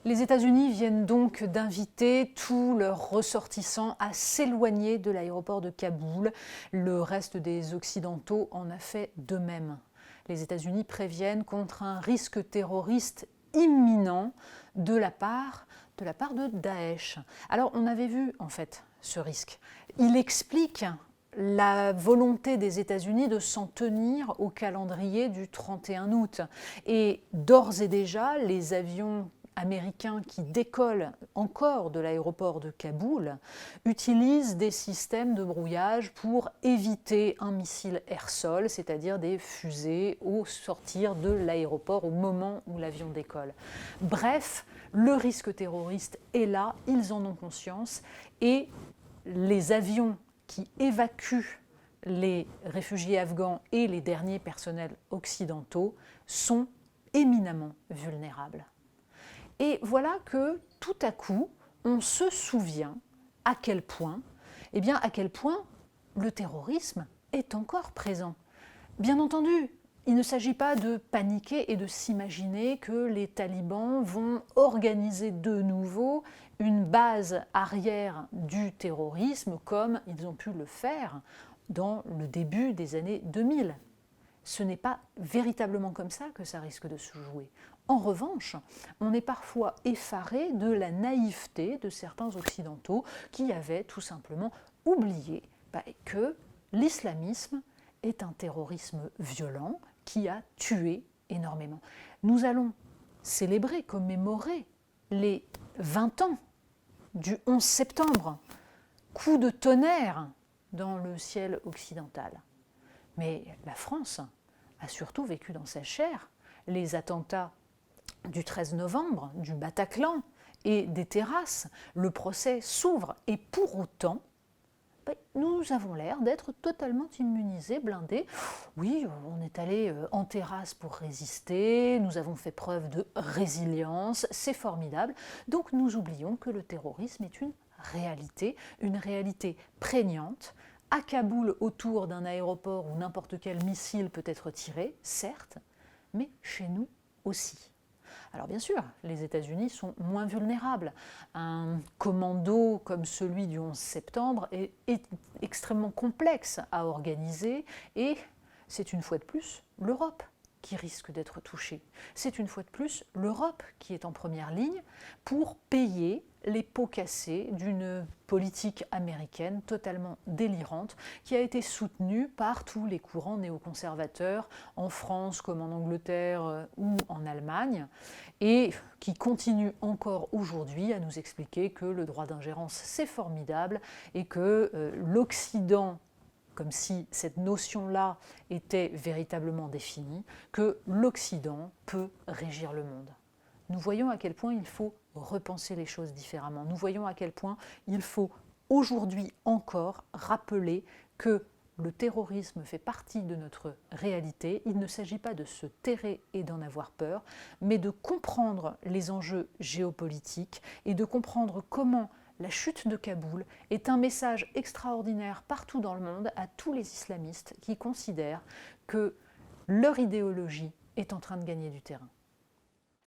Les États-Unis viennent donc d'inviter tous leurs ressortissants à s'éloigner de l'aéroport de Kaboul. Le reste des Occidentaux en a fait de même. Les États-Unis préviennent contre un risque terroriste imminent de la part de Daesh. Alors on avait vu en fait ce risque. Il explique la volonté des États-Unis de s'en tenir au calendrier du 31 août. Et d'ores et déjà, les avions américains qui décollent encore de l'aéroport de Kaboul utilisent des systèmes de brouillage pour éviter un missile air-sol, c'est-à-dire des fusées au sortir de l'aéroport au moment où l'avion décolle. Bref, le risque terroriste est là, ils en ont conscience, et les avions qui évacuent les réfugiés afghans et les derniers personnels occidentaux sont éminemment vulnérables. Et voilà que tout à coup, on se souvient à quel point le terrorisme est encore présent. Bien entendu, il ne s'agit pas de paniquer et de s'imaginer que les talibans vont organiser de nouveau une base arrière du terrorisme comme ils ont pu le faire dans le début des années 2000. Ce n'est pas véritablement comme ça que ça risque de se jouer. En revanche, on est parfois effaré de la naïveté de certains occidentaux qui avaient tout simplement oublié que l'islamisme est un terrorisme violent qui a tué énormément. Nous allons célébrer, commémorer les 20 ans du 11 septembre, coup de tonnerre dans le ciel occidental. Mais la France a surtout vécu dans sa chair les attentats du 13 novembre, du Bataclan et des terrasses. Le procès s'ouvre et pour autant, nous avons l'air d'être totalement immunisés, blindés. Oui, on est allé en terrasse pour résister, nous avons fait preuve de résilience, c'est formidable. Donc nous oublions que le terrorisme est une réalité prégnante. À Kaboul, autour d'un aéroport où n'importe quel missile peut être tiré, certes, mais chez nous aussi. Alors bien sûr, les États-Unis sont moins vulnérables. Un commando comme celui du 11 septembre est extrêmement complexe à organiser et c'est une fois de plus l'Europe qui risque d'être touchée. C'est une fois de plus l'Europe qui est en première ligne pour payer les pots cassés d'une politique américaine totalement délirante qui a été soutenue par tous les courants néoconservateurs en France comme en Angleterre ou en Allemagne et qui continue encore aujourd'hui à nous expliquer que le droit d'ingérence c'est formidable et que l'Occident, comme si cette notion-là était véritablement définie, que l'Occident peut régir le monde. Nous voyons à quel point il faut repenser les choses différemment. Nous voyons à quel point il faut aujourd'hui encore rappeler que le terrorisme fait partie de notre réalité. Il ne s'agit pas de se terrer et d'en avoir peur, mais de comprendre les enjeux géopolitiques et de comprendre comment la chute de Kaboul est un message extraordinaire partout dans le monde à tous les islamistes qui considèrent que leur idéologie est en train de gagner du terrain.